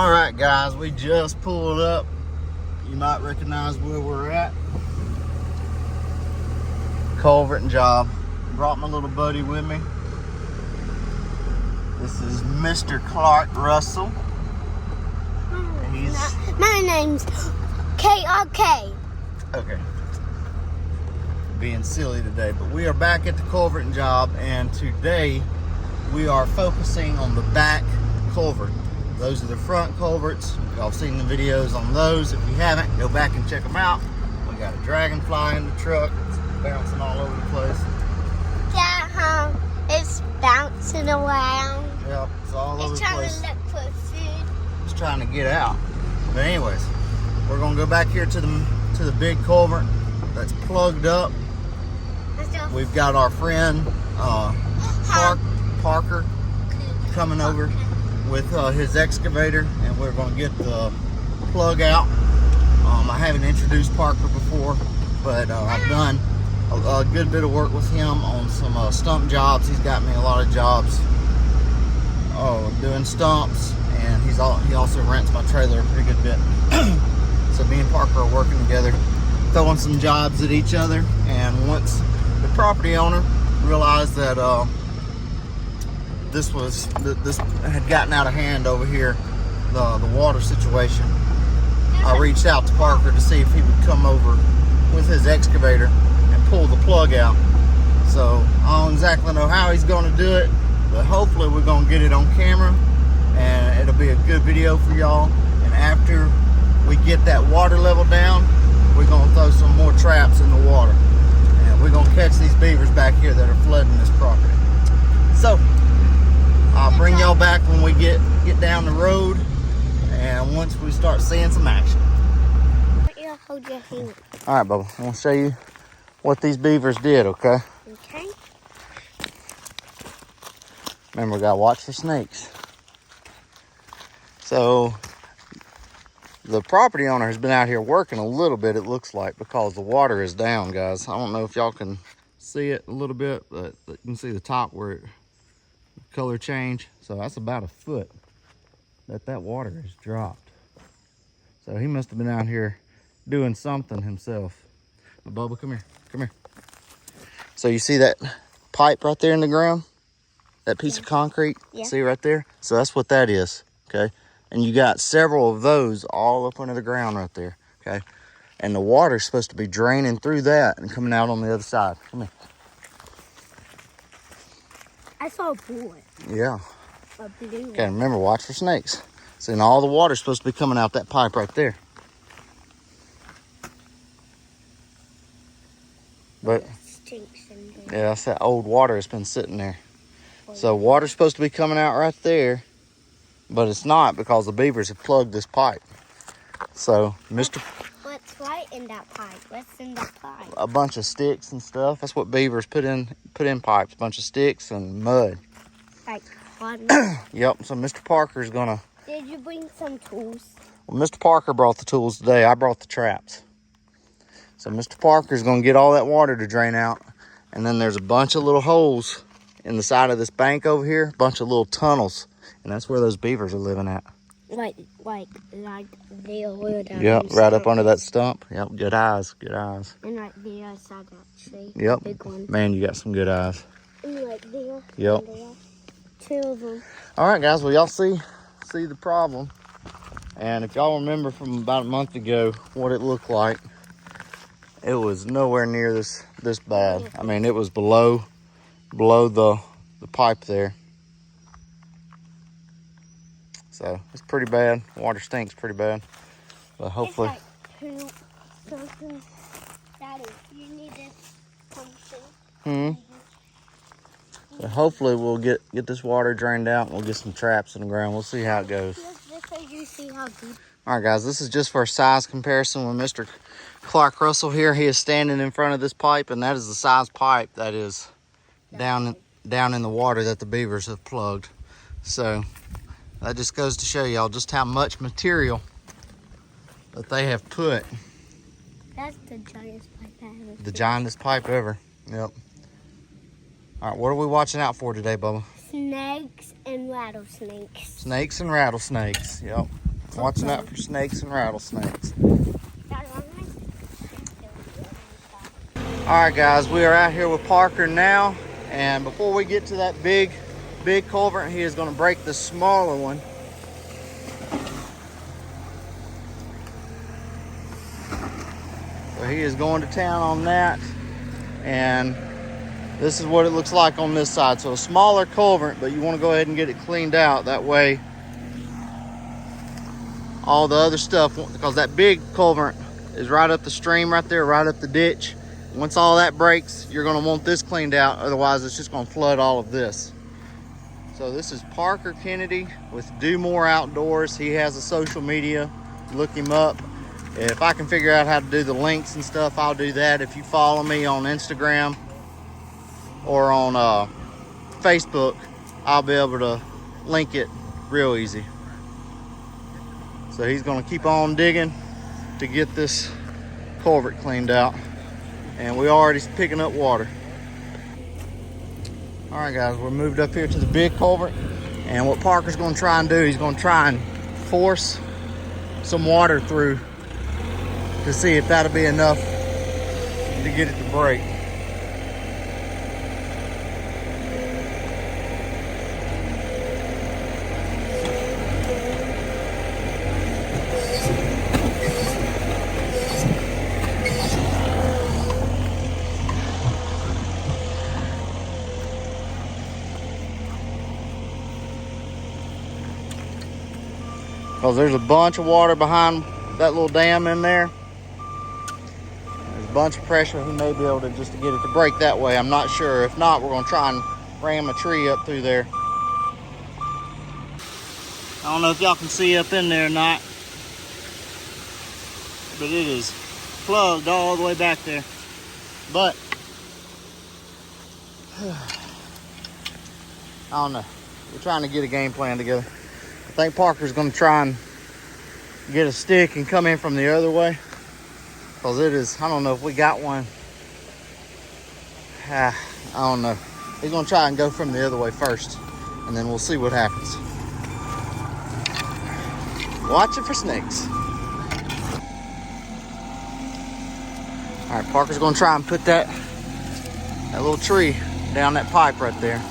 All right, guys, we just pulled up. You might recognize where we're at. Culverting job. Brought my little buddy with me. This is Mr. Clark Russell. My name's KRK. Okay. Being silly today, but we are back at the culverting job, and today we are focusing on the back culvert. Those are the front culverts. Y'all seen the videos on those. If you haven't, go back and check them out. We got a dragonfly in the truck. It's bouncing all over the place. Yeah, it's bouncing around. Yep, it's all over the place. It's trying to look for food. It's trying to get out. But anyways, we're gonna go back here to the big culvert that's plugged up. We've got our friend Parker coming over with his excavator, and we're going to get the plug out. I haven't introduced Parker before, but I've done a good bit of work with him on some stump jobs. He's got me a lot of jobs doing stumps, and he also rents my trailer a pretty good bit. So me and Parker are working together, throwing some jobs at each other. And once the property owner realized that this had gotten out of hand over here, the water situation, I reached out to Parker to see if he would come over with his excavator and pull the plug out. So I don't exactly know how he's going to do it, but hopefully we're going to get it on camera and it'll be a good video for y'all. And after we get that water level down, we're going to throw some more traps in the water, and we're going to catch these beavers back here that are flooding this property. So I'll bring y'all back when we get down the road and once we start seeing some action. Hold your hand. All right, Bubba, I'm going to show you what these beavers did, okay? Okay. Remember, we got to watch for snakes. So the property owner has been out here working a little bit, it looks like, because the water is down, guys. I don't know if y'all can see it a little bit, but you can see the top where it color change. So that's about a foot that water has dropped. So he must have been out here doing something himself. But Bubba, come here. So you see that pipe right there in the ground? That piece of concrete? Yeah. See right there? So that's what that is, okay? And you got several of those all up under the ground right there, okay? And the water's supposed to be draining through that and coming out on the other side. Come here. I saw a boy. Yeah. A blue one. Okay, remember, watch for snakes. See, and all the water's supposed to be coming out that pipe right there. But Stinks in there. yeah, that's that old water that's been sitting there. So water's supposed to be coming out right there, but it's not because the beavers have plugged this pipe. So What's right in that pipe? What's in that pipe? A bunch of sticks and stuff. That's what beavers put in pipes. A bunch of sticks and mud. Like cotton. Yep. So Mr. Parker's gonna. Did you bring some tools? Well, Mr. Parker brought the tools today. I brought the traps. So Mr. Parker's gonna get all that water to drain out, and then there's a bunch of little holes in the side of this bank over here. A bunch of little tunnels, and that's where those beavers are living at. Like there were down. Yep, right up under that stump. Yep, good eyes, good eyes. And right there, I saw that tree. Yep. Big one. Man, you got some good eyes. And right there. Yep. Two of them. All right, guys. Well, y'all see the problem. And if y'all remember from about a month ago what it looked like, it was nowhere near this bad. I mean, it was below the pipe there. So it's pretty bad. Water stinks pretty bad. But hopefully. It's like something. Daddy, you need this something. So hopefully we'll get this water drained out and we'll get some traps in the ground. We'll see how it goes. Just so you see how deep. All right, guys, this is just for a size comparison with Mr. Clark Russell here. He is standing in front of this pipe, and that is the size pipe that is down in the water that the beavers have plugged. So that just goes to show y'all just how much material that they have put. That's the giantest pipe ever. The giantest pipe ever. Yep. All right, what are we watching out for today, Bubba? Snakes and rattlesnakes. Snakes and rattlesnakes. Yep. Watching out for snakes and rattlesnakes. Alright guys, we are out here with Parker now, and before we get to that big culvert, he is going to break the smaller one. So he is going to town on that, and this is what it looks like on this side. So a smaller culvert, but you want to go ahead and get it cleaned out. That way all the other stuff, because that big culvert is right up the stream right there, right up the ditch. Once all that breaks, you're going to want this cleaned out. Otherwise, it's just going to flood all of this. So this is Parker Kennedy with Do More Outdoors. He has a social media. Look him up. If I can figure out how to do the links and stuff, I'll do that. If you follow me on Instagram or on Facebook, I'll be able to link it real easy. So he's going to keep on digging to get this culvert cleaned out. And we're already picking up water. All right, guys, we're moved up here to the big culvert. And what Parker's going to try and do, he's going to try and force some water through to see if that'll be enough to get it to break. Because there's a bunch of water behind that little dam in there. There's a bunch of pressure. He may be able to just get it to break that way. I'm not sure. If not, we're going to try and ram a tree up through there. I don't know if y'all can see up in there or not, but it is plugged all the way back there. But I don't know. We're trying to get a game plan together. I think Parker's going to try and get a stick and come in from the other way. Because it is, I don't know if we got one. I don't know. He's going to try and go from the other way first. And then we'll see what happens. Watch it for snakes. All right, Parker's going to try and put that little tree down that pipe right there.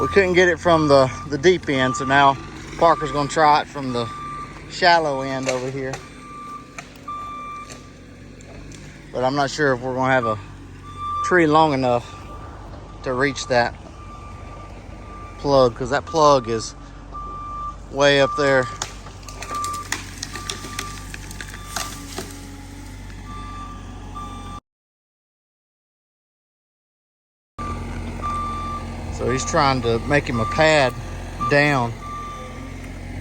We couldn't get it from the deep end, so now Parker's gonna try it from the shallow end over here. But I'm not sure if we're gonna have a tree long enough to reach that plug, because that plug is way up there. So he's trying to make him a pad down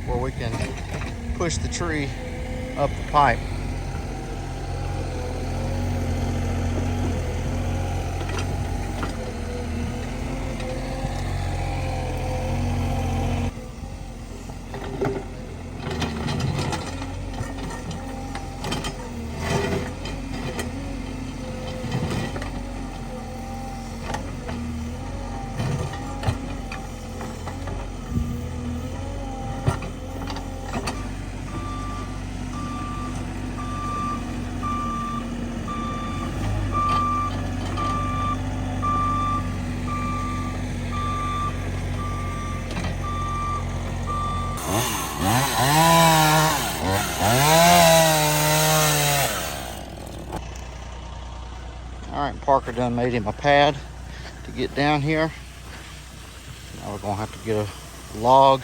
where we can push the tree up the pipe. Alright, Parker done made him a pad to get down here. Now we're gonna have to get a log.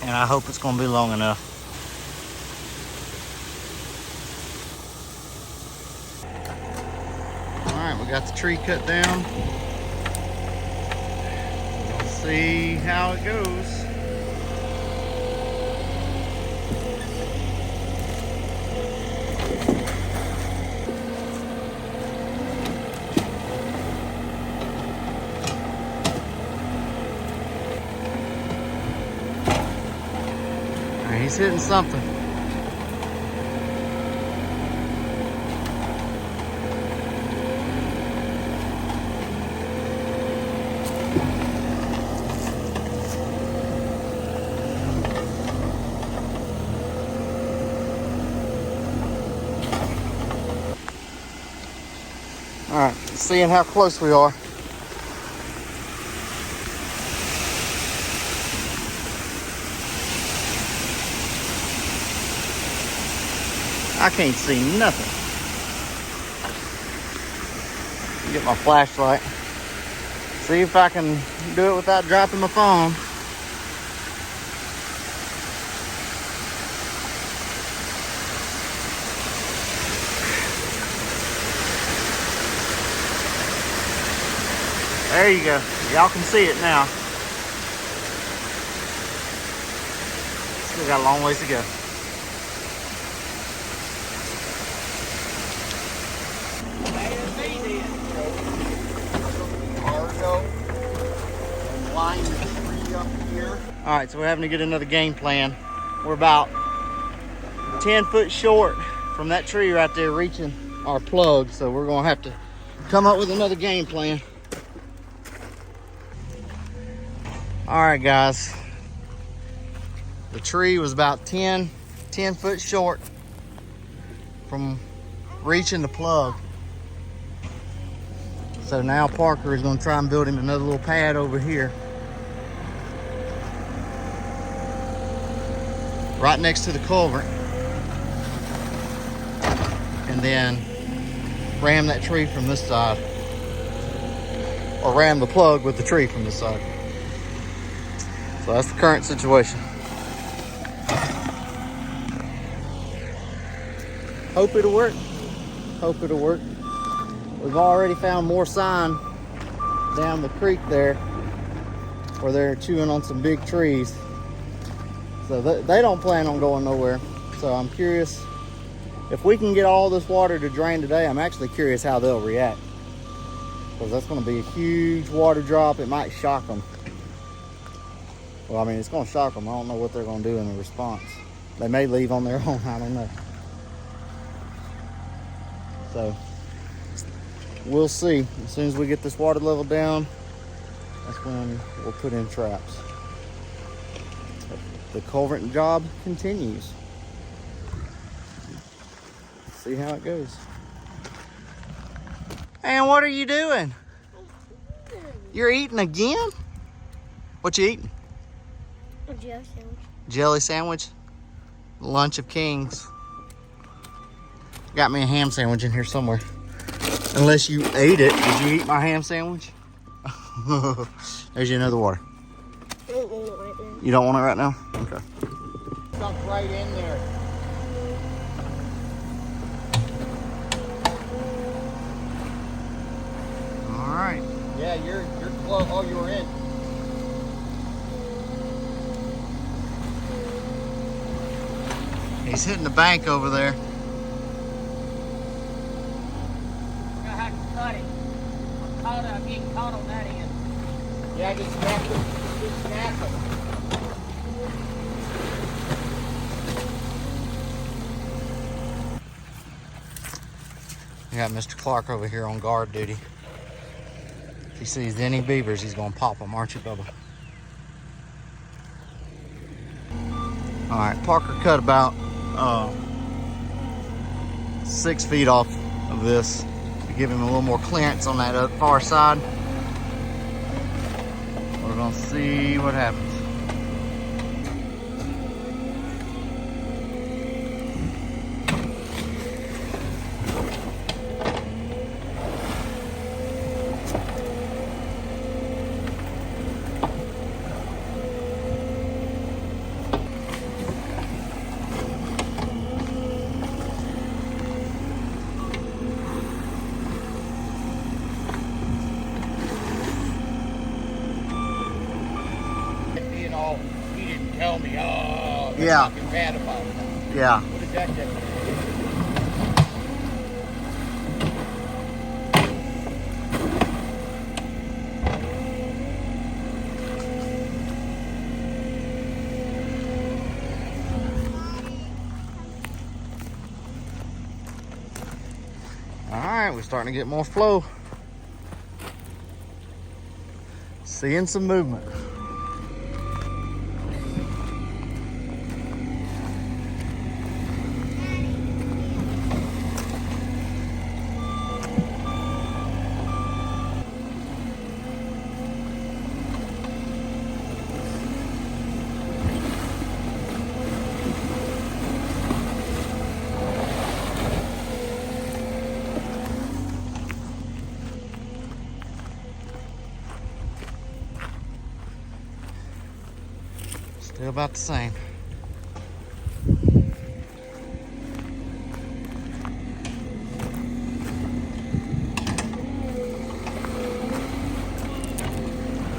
And I hope it's gonna be long enough. Alright, we got the tree cut down. We'll see how it goes. He's hitting something. All right, seeing how close we are. I can't see nothing. Get my flashlight. See if I can do it without dropping my phone. There you go. Y'all can see it now. Still got a long ways to go. All right, so we're having to get another game plan. We're about 10 foot short from that tree right there reaching our plug, so we're gonna have to come up with another game plan. All right, guys. The tree was about 10 foot short from reaching the plug. So now Parker is gonna try and build him another little pad over here. Right next to the culvert. And then ram that tree from this side. Or ram the plug with the tree from this side. So that's the current situation. Hope it'll work. Hope it'll work. We've already found more sign down the creek there where they're chewing on some big trees. So they don't plan on going nowhere. So I'm curious if we can get all this water to drain today. I'm actually curious how they'll react, because that's going to be a huge water drop. It might shock them. Well, I mean, it's going to shock them. I don't know what they're going to do in the response. They may leave on their own. I don't know. So we'll see. As soon as we get this water level down, that's when we'll put in traps. The culvert job continues. See how it goes. And what are you doing? You're eating again? What you eating? A jelly sandwich. Jelly sandwich? Lunch of kings. Got me a ham sandwich in here somewhere. Unless you ate it. Did you eat my ham sandwich? There's you another water. I don't want it right now. You don't want it right now? Okay. Sunk right in there. All right. Yeah, you're close. Oh, you were in. He's hitting the bank over there. I have to cut it. I'm getting caught on that end. Yeah, just snap it. Just snap it. We got Mr. Clark over here on guard duty. If he sees any beavers, he's gonna pop them, aren't you, Bubba? All right, Parker cut about 6 feet off of this to give him a little more clearance on that far side. We're gonna see what happens. He didn't tell me. Oh, they're Yeah. talking bad about it. Yeah. What did that do? All right, we're starting to get more flow. Seeing some movement. about the same.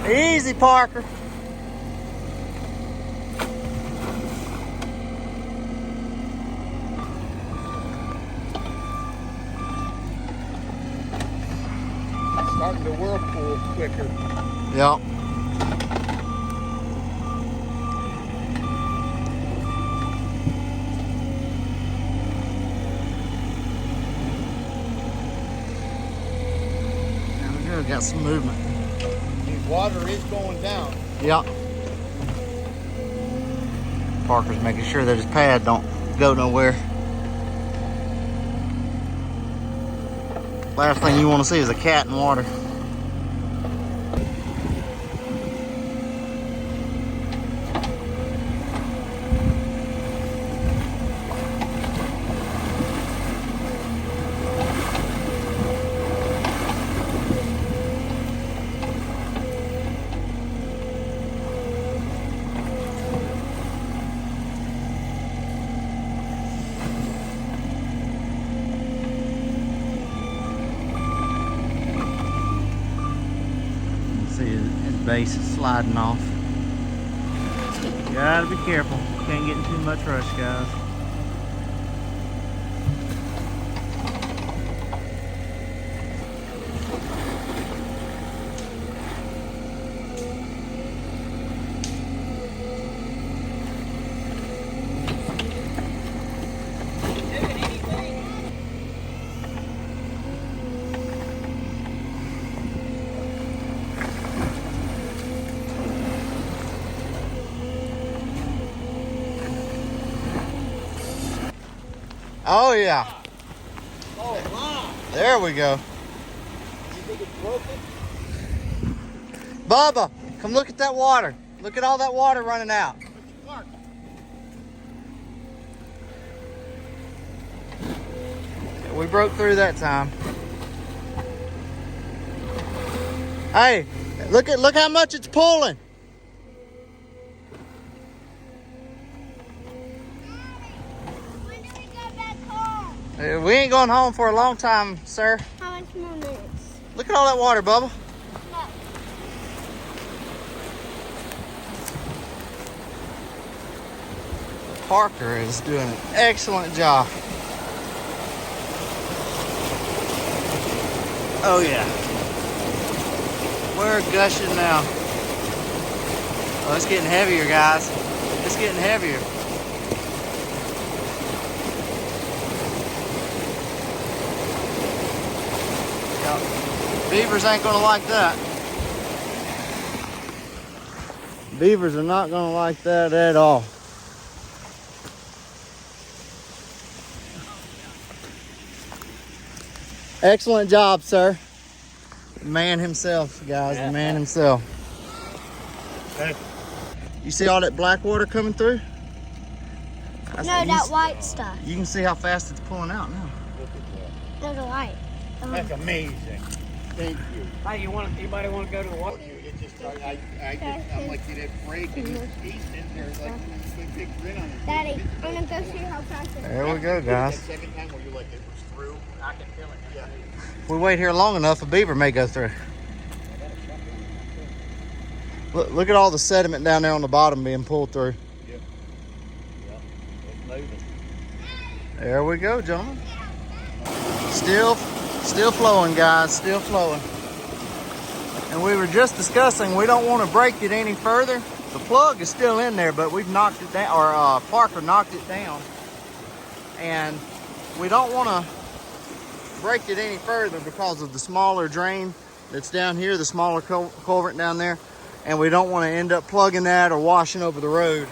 Easy, Parker. Starting to whirlpool quicker. Yep. There we go, got some movement. The water is going down. Yep. Parker's making sure that his pad don't go nowhere. Last thing you want to see is a cat in water. See his base is sliding off. You gotta be careful. Can't get in too much rush, guys. Oh yeah. Oh, wow. There we go. You think it's broken? Bubba, come look at that water. Look at all that water running out. We broke through that time. Hey, look how much it's pulling. When do we go back home? We ain't going home for a long time, sir. How much more minutes? Look at all that water, Bubba. No. Parker is doing an excellent job. Oh yeah. We're gushing now. Oh, it's getting heavier, guys. It's getting heavier. Yep. Beavers ain't gonna like that. Beavers are not gonna like that at all. Excellent job, sir. The man himself, guys. The man himself. Hey. You see all that black water coming through? No, that white stuff. You can see how fast it's pulling out now. No, the white. That's amazing. Thank you. Hey, anybody want to go to the water? It just started, I'm like, did it break? And he's in there like a big grin on his face. Daddy, I'm gonna go see how fast it is. There we go, guys. That second time where you like it was through, I can feel it. Yeah. If we wait here long enough, a beaver may go through. Look at all the sediment down there on the bottom being pulled through. Yeah. Yeah. It's moving. There we go, gentlemen. Still flowing, guys. Still flowing. And we were just discussing we don't want to break it any further. The plug is still in there, but we've knocked it down, or Parker knocked it down. And we don't want to break it any further because of the smaller drain that's down here, the smaller culvert down there. And we don't want to end up plugging that or washing over the road.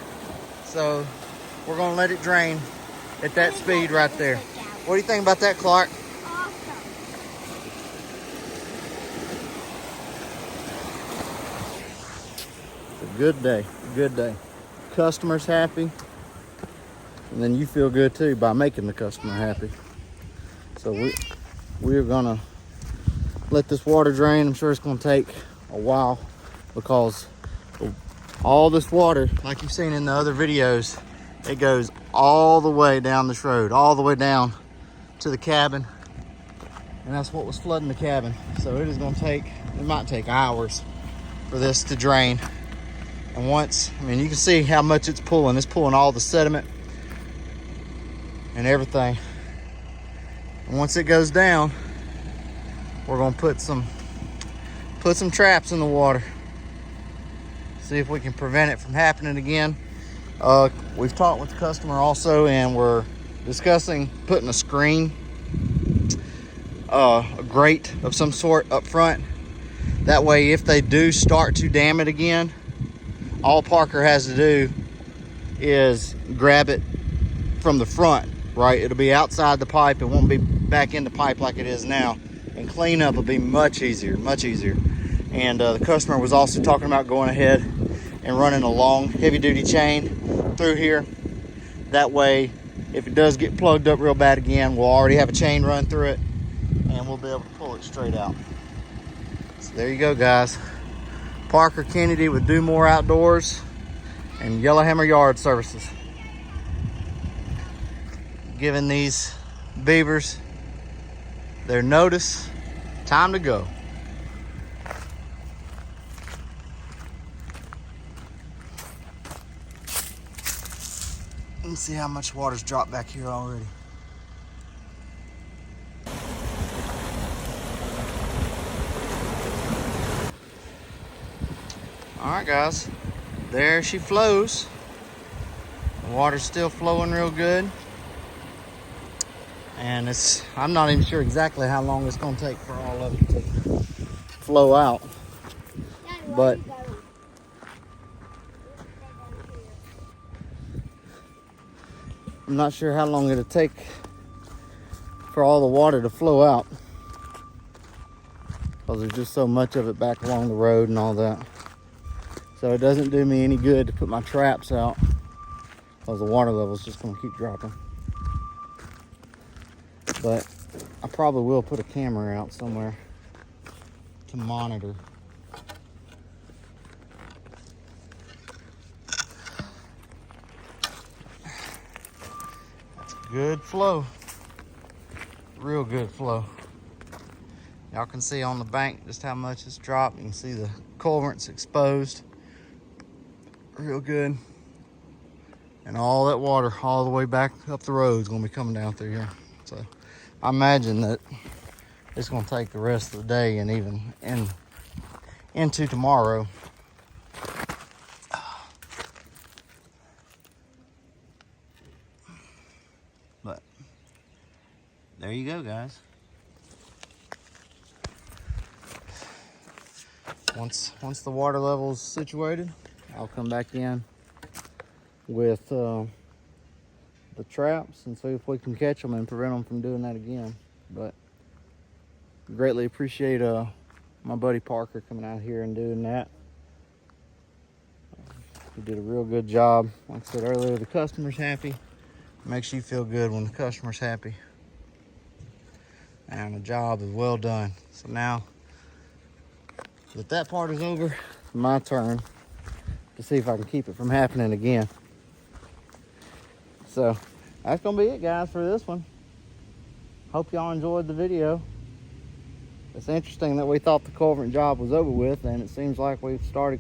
So we're going to let it drain at that speed right there. What do you think about that, Clark? Awesome. It's a good day, good day. Customer's happy, and then you feel good too by making the customer happy. So we're gonna let this water drain. I'm sure it's gonna take a while because all this water, like you've seen in the other videos, it goes all the way down this road, all the way down to the cabin. And that's what was flooding the cabin. So it is gonna take, it might take hours for this to drain. And once, I mean, you can see how much it's pulling. It's pulling all the sediment and everything. And once it goes down, we're gonna put some traps in the water. See if we can prevent it from happening again. We've talked with the customer also, and we're discussing putting a screen, a grate of some sort up front. That way, if they do start to dam it again, all Parker has to do is grab it from the front, right? It'll be outside the pipe. It won't be back in the pipe like it is now. And cleanup will be much easier, much easier. And the customer was also talking about going ahead and running a long heavy-duty chain through here. That way, if it does get plugged up real bad again, we'll already have a chain run through it, and we'll be able to pull it straight out. So there you go, guys. Parker Kennedy with Do More Outdoors and Yellowhammer Yard Services, giving these beavers their notice. Time to go. Let's see how much water's dropped back here already. All right, guys, there she flows. The water's still flowing real good. And I'm not even sure exactly how long it's gonna take for all of it to flow out. But I'm not sure how long it'll take for all the water to flow out, because there's just so much of it back along the road and all that. So it doesn't do me any good to put my traps out, because the water level is just going to keep dropping. But I probably will put a camera out somewhere to monitor. That's good flow. Real good flow. Y'all can see on the bank just how much it's dropped. You can see the culvert's exposed. Real good. And all that water all the way back up the road is going to be coming down through here. So I imagine that it's going to take the rest of the day and even into tomorrow. But there you go, guys. Once the water level is situated, I'll come back in with the traps and see if we can catch them and prevent them from doing that again. But greatly appreciate my buddy Parker coming out here and doing that. He did a real good job. Like I said earlier, the customer's happy. Makes you feel good when the customer's happy. And the job is well done. So now that part is over, it's my turn to see if I can keep it from happening again. So that's gonna be it, guys, for this one. Hope y'all enjoyed the video. It's interesting that we thought the culvert job was over with, and it seems like we've started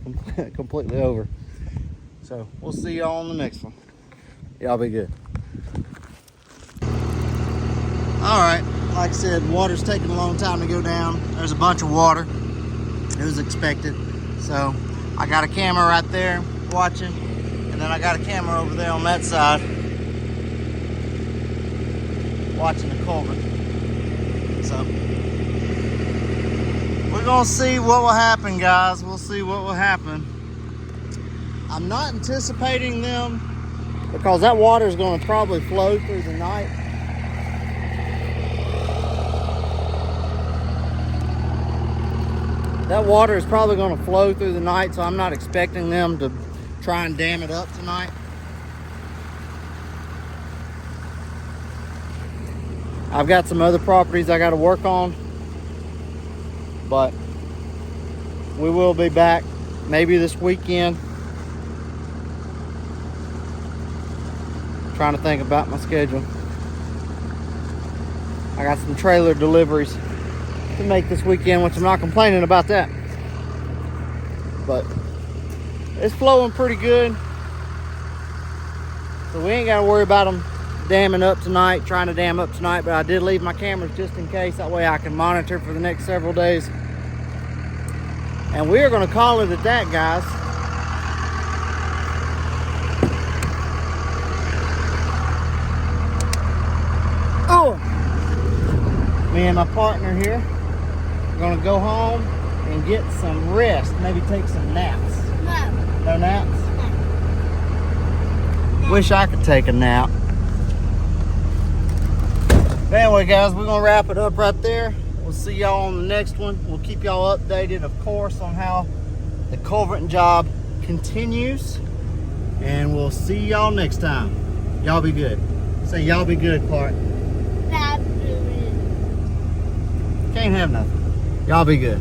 completely over. So we'll see y'all on the next one. Y'all be good. All right, like I said, water's taking a long time to go down. There's a bunch of water. It was expected. So I got a camera right there watching, and then I got a camera over there on that side watching the culvert. So we're gonna see what will happen, guys. We'll see what will happen. I'm not anticipating them, because that water is going to probably flow through the night. That water is probably going to flow through the night, so I'm not expecting them to try and dam it up tonight. I've got some other properties I got to work on, but we will be back maybe this weekend trying to think about my schedule. I got some trailer deliveries to make this weekend, which I'm not complaining about that. But it's flowing pretty good. So we ain't got to worry about them damming up tonight, trying to dam up tonight. But I did leave my cameras just in case. That way I can monitor for the next several days. And we are going to call it at that, guys. Oh! Me and my partner here are going to go home and get some rest. Maybe take some naps. No. No naps? No. Wish I could take a nap. But anyway, guys, we're going to wrap it up right there. We'll see y'all on the next one. We'll keep y'all updated, of course, on how the culverting job continues. And we'll see y'all next time. Y'all be good. Say y'all be good, Clark. That's Can't have nothing. Y'all be good.